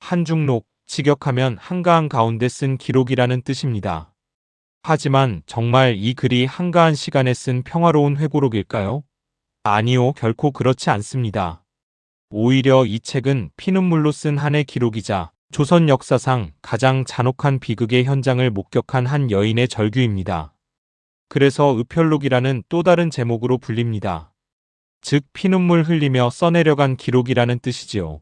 한중록, 직역하면 한가한 가운데 쓴 기록이라는 뜻입니다. 하지만 정말 이 글이 한가한 시간에 쓴 평화로운 회고록일까요? 아니요, 결코 그렇지 않습니다. 오히려 이 책은 피눈물로 쓴 한의 기록이자 조선 역사상 가장 잔혹한 비극의 현장을 목격한 한 여인의 절규입니다. 그래서 의편록이라는 또 다른 제목으로 불립니다. 즉 피눈물 흘리며 써내려간 기록이라는 뜻이지요.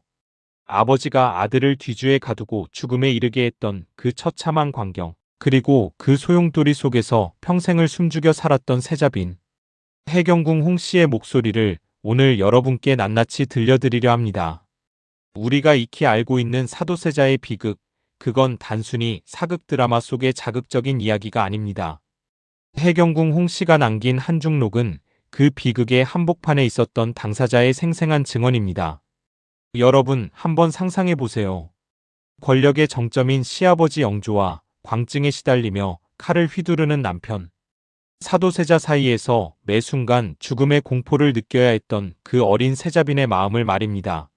아버지가 아들을 뒤주에 가두고 죽음에 이르게 했던 그 처참한 광경, 그리고 그 소용돌이 속에서 평생을 숨죽여 살았던 세자빈 해경궁 홍씨의 목소리를 오늘 여러분께 낱낱이 들려드리려 합니다. 우리가 익히 알고 있는 사도세자의 비극, 그건 단순히 사극 드라마 속의 자극적인 이야기가 아닙니다. 해경궁 홍씨가 남긴 한중록은 그 비극의 한복판에 있었던 당사자의 생생한 증언입니다. 여러분 한번 상상해 보세요. 권력의 정점인 시아버지 영조와 광증에 시달리며 칼을 휘두르는 남편, 사도세자 사이에서 매 순간 죽음의 공포를 느껴야 했던 그 어린 세자빈의 마음을 말입니다.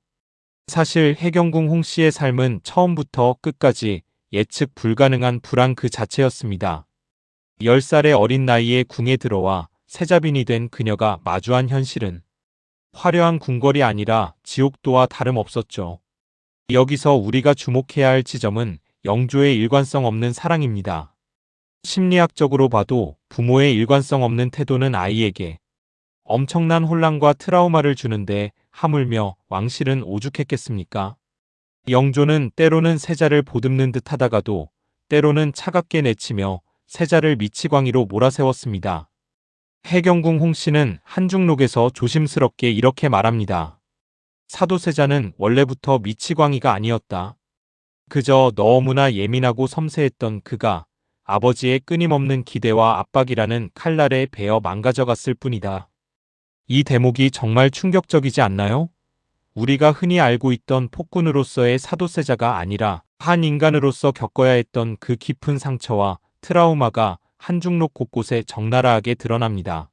사실 해경궁 홍씨의 삶은 처음부터 끝까지 예측 불가능한 불안 그 자체였습니다. 10살의 어린 나이에 궁에 들어와 세자빈이 된 그녀가 마주한 현실은 화려한 궁궐이 아니라 지옥도와 다름없었죠. 여기서 우리가 주목해야 할 지점은 영조의 일관성 없는 사랑입니다. 심리학적으로 봐도 부모의 일관성 없는 태도는 아이에게 엄청난 혼란과 트라우마를 주는데 하물며 왕실은 오죽했겠습니까? 영조는 때로는 세자를 보듬는 듯 하다가도 때로는 차갑게 내치며 세자를 미치광이로 몰아세웠습니다. 해경궁 홍씨는 한중록에서 조심스럽게 이렇게 말합니다. 사도세자는 원래부터 미치광이가 아니었다. 그저 너무나 예민하고 섬세했던 그가 아버지의 끊임없는 기대와 압박이라는 칼날에 베어 망가져갔을 뿐이다. 이 대목이 정말 충격적이지 않나요? 우리가 흔히 알고 있던 폭군으로서의 사도세자가 아니라 한 인간으로서 겪어야 했던 그 깊은 상처와 트라우마가 한중록 곳곳에 적나라하게 드러납니다.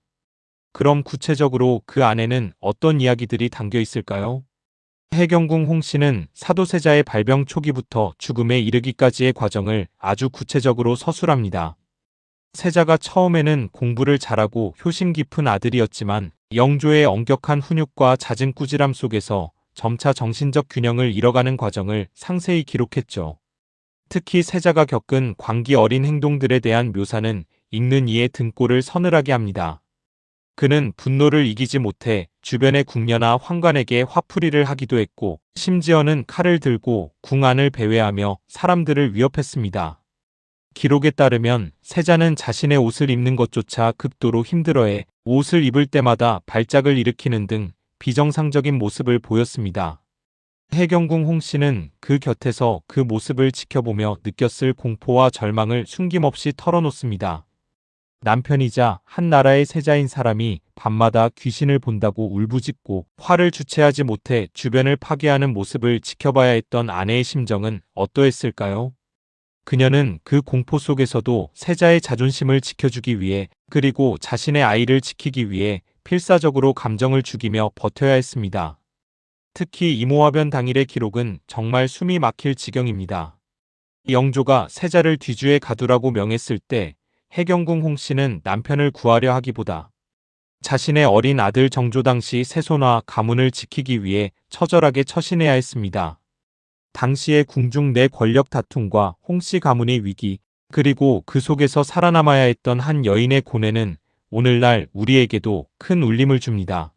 그럼 구체적으로 그 안에는 어떤 이야기들이 담겨 있을까요? 해경궁 홍씨는 사도세자의 발병 초기부터 죽음에 이르기까지의 과정을 아주 구체적으로 서술합니다. 세자가 처음에는 공부를 잘하고 효심 깊은 아들이었지만 영조의 엄격한 훈육과 잦은 꾸지람 속에서 점차 정신적 균형을 잃어가는 과정을 상세히 기록했죠. 특히 세자가 겪은 광기 어린 행동들에 대한 묘사는 읽는 이의 등골을 서늘하게 합니다. 그는 분노를 이기지 못해 주변의 궁녀나 환관에게 화풀이를 하기도 했고 심지어는 칼을 들고 궁 안을 배회하며 사람들을 위협했습니다. 기록에 따르면 세자는 자신의 옷을 입는 것조차 극도로 힘들어해 옷을 입을 때마다 발작을 일으키는 등 비정상적인 모습을 보였습니다. 해경궁 홍씨는 그 곁에서 그 모습을 지켜보며 느꼈을 공포와 절망을 숨김없이 털어놓습니다. 남편이자 한 나라의 세자인 사람이 밤마다 귀신을 본다고 울부짖고 화를 주체하지 못해 주변을 파괴하는 모습을 지켜봐야 했던 아내의 심정은 어떠했을까요? 그녀는 그 공포 속에서도 세자의 자존심을 지켜주기 위해 그리고 자신의 아이를 지키기 위해 필사적으로 감정을 죽이며 버텨야 했습니다. 특히 이모화변 당일의 기록은 정말 숨이 막힐 지경입니다. 영조가 세자를 뒤주에 가두라고 명했을 때 해경궁 홍씨는 남편을 구하려 하기보다 자신의 어린 아들 정조 당시 세손과 가문을 지키기 위해 처절하게 처신해야 했습니다. 당시의 궁중 내 권력 다툼과 홍씨 가문의 위기, 그리고 그 속에서 살아남아야 했던 한 여인의 고뇌는 오늘날 우리에게도 큰 울림을 줍니다.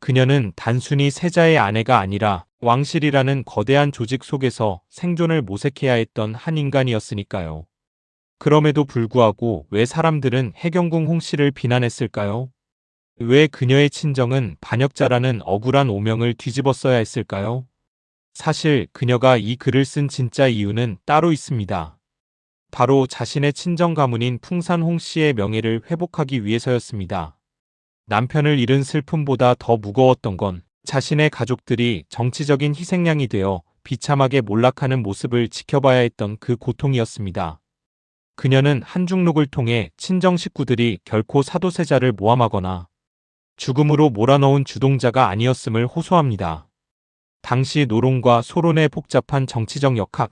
그녀는 단순히 세자의 아내가 아니라 왕실이라는 거대한 조직 속에서 생존을 모색해야 했던 한 인간이었으니까요. 그럼에도 불구하고 왜 사람들은 해경궁 홍씨를 비난했을까요? 왜 그녀의 친정은 반역자라는 억울한 오명을 뒤집었어야 했을까요? 사실 그녀가 이 글을 쓴 진짜 이유는 따로 있습니다. 바로 자신의 친정 가문인 풍산 홍씨의 명예를 회복하기 위해서였습니다. 남편을 잃은 슬픔보다 더 무거웠던 건 자신의 가족들이 정치적인 희생양이 되어 비참하게 몰락하는 모습을 지켜봐야 했던 그 고통이었습니다. 그녀는 한중록을 통해 친정 식구들이 결코 사도세자를 모함하거나 죽음으로 몰아넣은 주동자가 아니었음을 호소합니다. 당시 노론과 소론의 복잡한 정치적 역학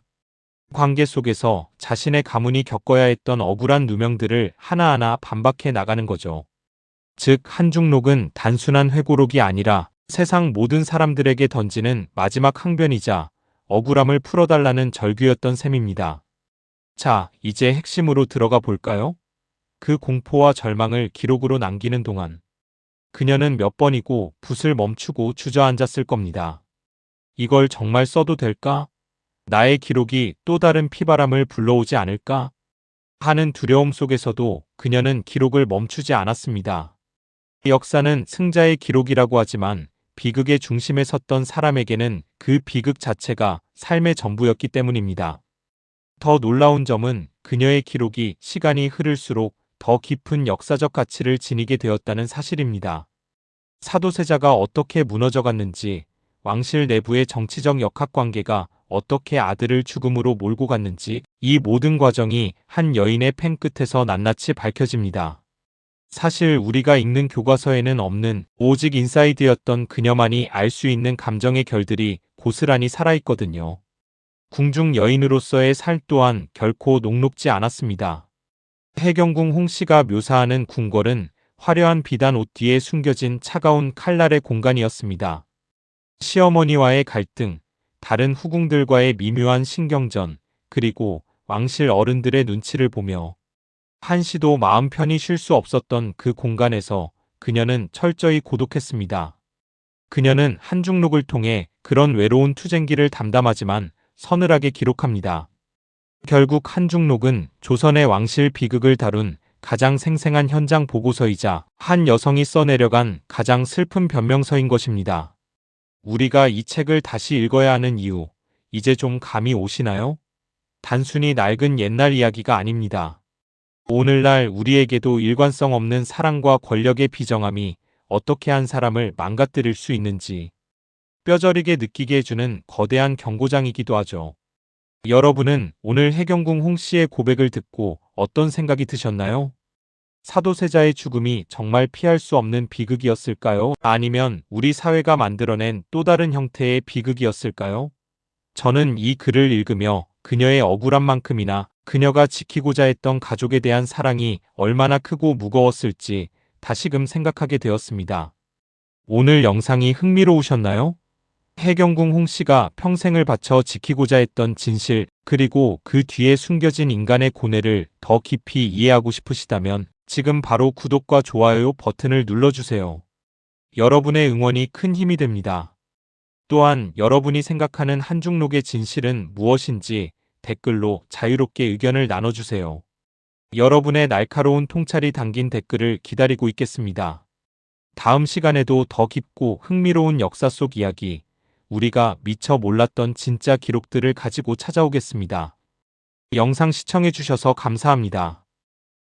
관계 속에서 자신의 가문이 겪어야 했던 억울한 누명들을 하나하나 반박해 나가는 거죠. 즉, 한중록은 단순한 회고록이 아니라 세상 모든 사람들에게 던지는 마지막 항변이자 억울함을 풀어달라는 절규였던 셈입니다. 자, 이제 핵심으로 들어가 볼까요? 그 공포와 절망을 기록으로 남기는 동안 그녀는 몇 번이고 붓을 멈추고 주저앉았을 겁니다. 이걸 정말 써도 될까? 나의 기록이 또 다른 피바람을 불러오지 않을까? 하는 두려움 속에서도 그녀는 기록을 멈추지 않았습니다. 역사는 승자의 기록이라고 하지만 비극의 중심에 섰던 사람에게는 그 비극 자체가 삶의 전부였기 때문입니다. 더 놀라운 점은 그녀의 기록이 시간이 흐를수록 더 깊은 역사적 가치를 지니게 되었다는 사실입니다. 사도세자가 어떻게 무너져갔는지, 왕실 내부의 정치적 역학관계가 어떻게 아들을 죽음으로 몰고 갔는지, 이 모든 과정이 한 여인의 펜 끝에서 낱낱이 밝혀집니다. 사실 우리가 읽는 교과서에는 없는 오직 인사이드였던 그녀만이 알 수 있는 감정의 결들이 고스란히 살아있거든요. 궁중 여인으로서의 살 또한 결코 녹록지 않았습니다. 해경궁 홍씨가 묘사하는 궁궐은 화려한 비단 옷 뒤에 숨겨진 차가운 칼날의 공간이었습니다. 시어머니와의 갈등, 다른 후궁들과의 미묘한 신경전, 그리고 왕실 어른들의 눈치를 보며 한시도 마음 편히 쉴 수 없었던 그 공간에서 그녀는 철저히 고독했습니다. 그녀는 한중록을 통해 그런 외로운 투쟁기를 담담하지만 서늘하게 기록합니다. 결국 한중록은 조선의 왕실 비극을 다룬 가장 생생한 현장 보고서이자 한 여성이 써내려간 가장 슬픈 변명서인 것입니다. 우리가 이 책을 다시 읽어야 하는 이유, 이제 좀 감이 오시나요? 단순히 낡은 옛날 이야기가 아닙니다. 오늘날 우리에게도 일관성 없는 사랑과 권력의 비정함이 어떻게 한 사람을 망가뜨릴 수 있는지 뼈저리게 느끼게 해주는 거대한 경고장이기도 하죠. 여러분은 오늘 해경궁 홍씨의 고백을 듣고 어떤 생각이 드셨나요? 사도세자의 죽음이 정말 피할 수 없는 비극이었을까요? 아니면 우리 사회가 만들어낸 또 다른 형태의 비극이었을까요? 저는 이 글을 읽으며 그녀의 억울한 만큼이나 그녀가 지키고자 했던 가족에 대한 사랑이 얼마나 크고 무거웠을지 다시금 생각하게 되었습니다. 오늘 영상이 흥미로우셨나요? 해경궁 홍씨가 평생을 바쳐 지키고자 했던 진실, 그리고 그 뒤에 숨겨진 인간의 고뇌를 더 깊이 이해하고 싶으시다면 지금 바로 구독과 좋아요 버튼을 눌러주세요. 여러분의 응원이 큰 힘이 됩니다. 또한 여러분이 생각하는 한중록의 진실은 무엇인지 댓글로 자유롭게 의견을 나눠주세요. 여러분의 날카로운 통찰이 담긴 댓글을 기다리고 있겠습니다. 다음 시간에도 더 깊고 흥미로운 역사 속 이야기, 우리가 미처 몰랐던 진짜 기록들을 가지고 찾아오겠습니다. 영상 시청해주셔서 감사합니다.